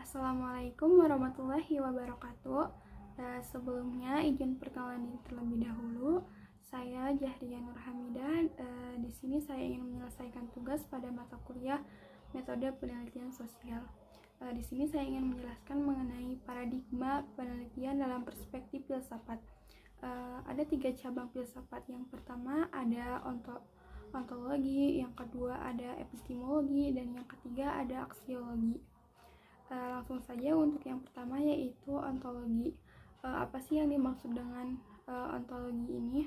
Assalamualaikum warahmatullahi wabarakatuh. Sebelumnya izin perkenalan diri terlebih dahulu. Saya Jahriya Nur Hamidah. Di sini saya ingin menyelesaikan tugas pada mata kuliah metode penelitian sosial. Di sini saya ingin menjelaskan mengenai paradigma penelitian dalam perspektif filsafat. Ada 3 cabang filsafat. Yang pertama ada ontologi, yang kedua ada epistemologi, dan yang ketiga ada aksiologi. Langsung saja untuk yang pertama, yaitu ontologi. Apa sih yang dimaksud dengan ontologi ini?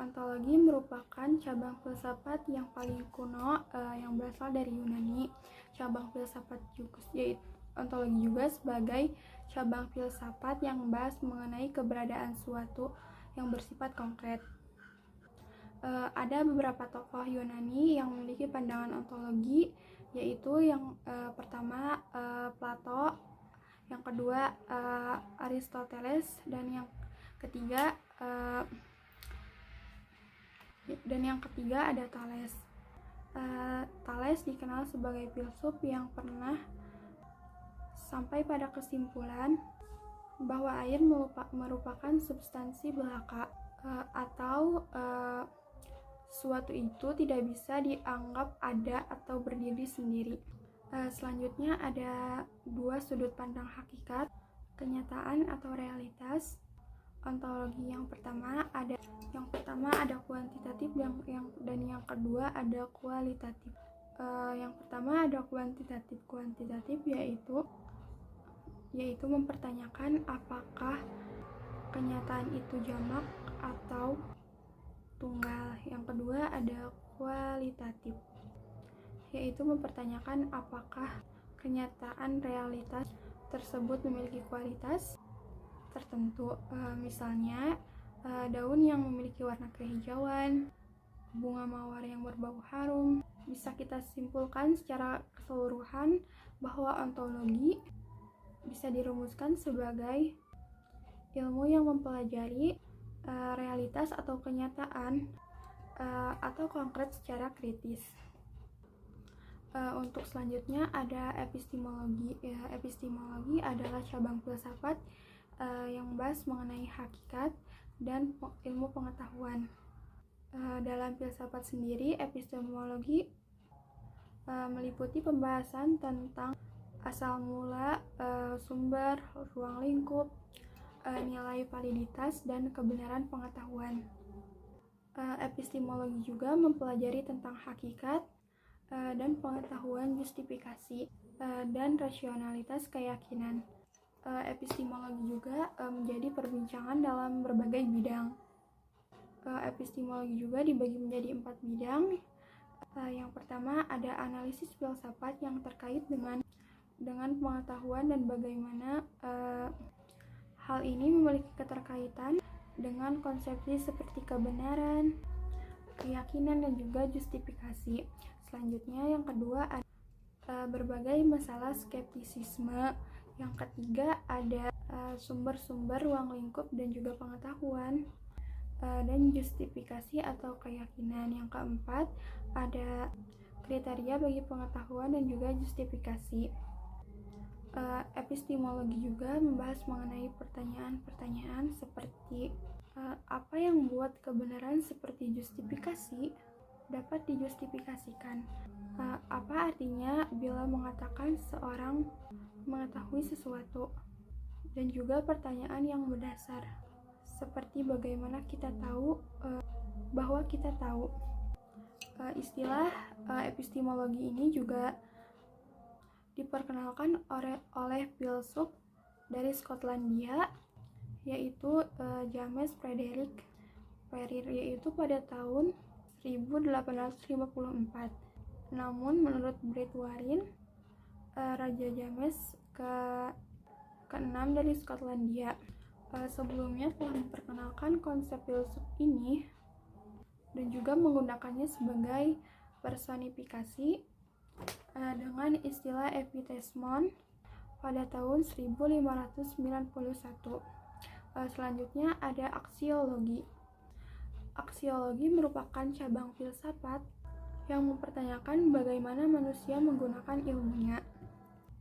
Ontologi merupakan cabang filsafat yang paling kuno yang berasal dari Yunani. Cabang filsafat yaitu ontologi juga sebagai cabang filsafat yang membahas mengenai keberadaan suatu yang bersifat konkret. Ada beberapa tokoh Yunani yang memiliki pandangan ontologi, yaitu yang pertama Plato, yang kedua Aristoteles, dan yang ketiga ada Thales. Thales dikenal sebagai filsuf yang pernah sampai pada kesimpulan bahwa air merupakan substansi belaka, atau suatu itu tidak bisa dianggap ada atau berdiri sendiri. Selanjutnya ada 2 sudut pandang hakikat, kenyataan atau realitas. Ontologi yang pertama ada kuantitatif dan yang kedua ada kualitatif. Yang pertama ada kuantitatif. Kuantitatif yaitu mempertanyakan apakah kenyataan itu jamak atau tunggal. Yang kedua ada kualitatif, yaitu mempertanyakan apakah kenyataan realitas tersebut memiliki kualitas tertentu. Misalnya daun yang memiliki warna kehijauan, bunga mawar yang berbau harum. Bisa kita simpulkan secara keseluruhan bahwa ontologi bisa dirumuskan sebagai ilmu yang mempelajari realitas atau kenyataan atau konkret secara kritis. Untuk selanjutnya ada epistemologi. Epistemologi adalah cabang filsafat yang membahas mengenai hakikat dan ilmu pengetahuan. Dalam filsafat sendiri, epistemologi meliputi pembahasan tentang asal mula, sumber, ruang lingkup, nilai validitas, dan kebenaran pengetahuan. Epistemologi juga mempelajari tentang hakikat dan pengetahuan justifikasi dan rasionalitas keyakinan. Epistemologi juga menjadi perbincangan dalam berbagai bidang. Epistemologi juga dibagi menjadi 4 bidang. Yang pertama ada analisis filsafat yang terkait dengan pengetahuan dan bagaimana hal ini memiliki keterkaitan dengan konsepsi seperti kebenaran, keyakinan, dan juga justifikasi. Selanjutnya yang kedua ada berbagai masalah skeptisisme. Yang ketiga ada sumber-sumber ruang lingkup dan juga pengetahuan dan justifikasi atau keyakinan. Yang keempat ada kriteria bagi pengetahuan dan juga justifikasi. Epistemologi juga membahas mengenai pertanyaan-pertanyaan seperti apa yang membuat kebenaran seperti justifikasi dapat dijustifikasikan. Apa artinya bila mengatakan seorang mengetahui sesuatu, dan juga pertanyaan yang mendasar seperti bagaimana kita tahu bahwa kita tahu. Istilah epistemologi ini juga diperkenalkan oleh filsuf dari Skotlandia, yaitu James Frederick Ferrier, yaitu pada tahun 1854. Namun menurut Britwarin, Raja James ke-6 dari Skotlandia sebelumnya telah memperkenalkan konsep filsuf ini dan juga menggunakannya sebagai personifikasi dengan istilah epitesmon pada tahun 1591. Selanjutnya ada aksiologi. Aksiologi merupakan cabang filsafat yang mempertanyakan bagaimana manusia menggunakan ilmunya.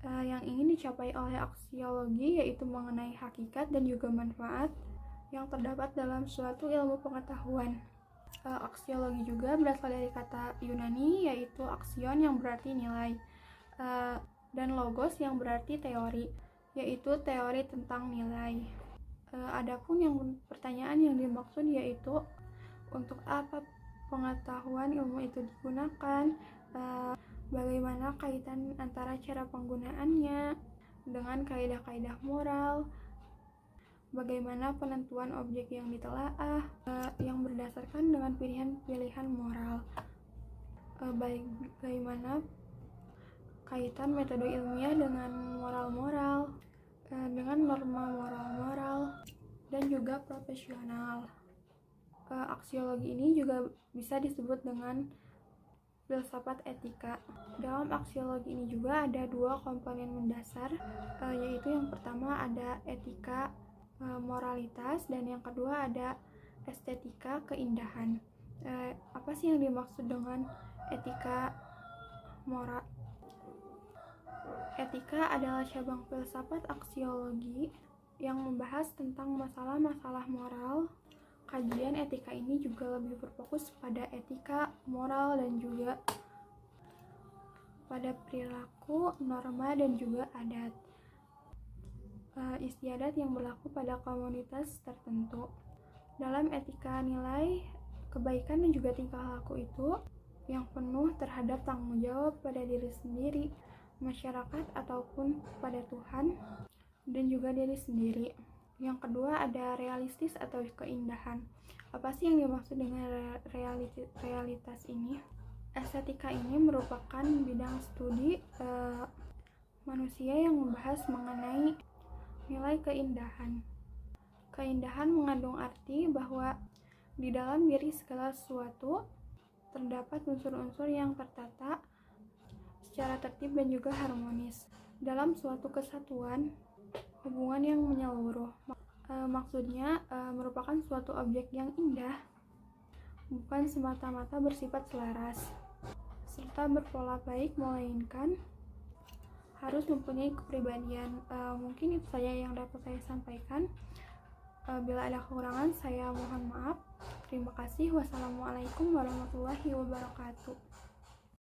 yang ingin dicapai oleh aksiologi yaitu mengenai hakikat dan juga manfaat yang terdapat dalam suatu ilmu pengetahuan. Aksiologi juga berasal dari kata Yunani yaitu aksion yang berarti nilai, dan logos yang berarti teori, yaitu teori tentang nilai. Adapun yang pertanyaan yang dimaksud yaitu untuk apa pengetahuan ilmu itu digunakan, bagaimana kaitan antara cara penggunaannya dengan kaidah-kaidah moral, bagaimana penentuan objek yang ditelaah yang berdasarkan dengan pilihan-pilihan moral, bagaimana kaitan metode ilmiah dengan moral-moral, dengan norma moral-moral, dan juga profesional. Aksiologi ini juga bisa disebut dengan filsafat etika. Dalam aksiologi ini juga ada dua komponen mendasar, yaitu yang pertama ada etika moralitas dan yang kedua ada estetika keindahan. Apa sih yang dimaksud dengan etika moral? Etika adalah cabang filsafat aksiologi yang membahas tentang masalah-masalah moral. Kajian etika ini juga lebih berfokus pada etika, moral, dan juga pada perilaku, norma, dan juga adat istiadat yang berlaku pada komunitas tertentu. Dalam etika nilai, kebaikan dan juga tingkah laku itu yang penuh terhadap tanggung jawab pada diri sendiri, masyarakat, ataupun pada Tuhan, dan juga diri sendiri. Yang kedua ada realistis atau keindahan. Apa sih yang dimaksud dengan realitas ini? Estetika ini merupakan bidang studi manusia yang membahas mengenai nilai keindahan. Keindahan mengandung arti bahwa di dalam diri segala sesuatu terdapat unsur-unsur yang tertata secara tertib dan juga harmonis dalam suatu kesatuan hubungan yang menyeluruh. Maksudnya merupakan suatu objek yang indah, bukan semata-mata bersifat selaras serta berpola baik, melainkan harus mempunyai kepribadian. Mungkin itu saja yang dapat saya sampaikan. Bila ada kekurangan saya mohon maaf. Terima kasih. Wassalamualaikum warahmatullahi wabarakatuh.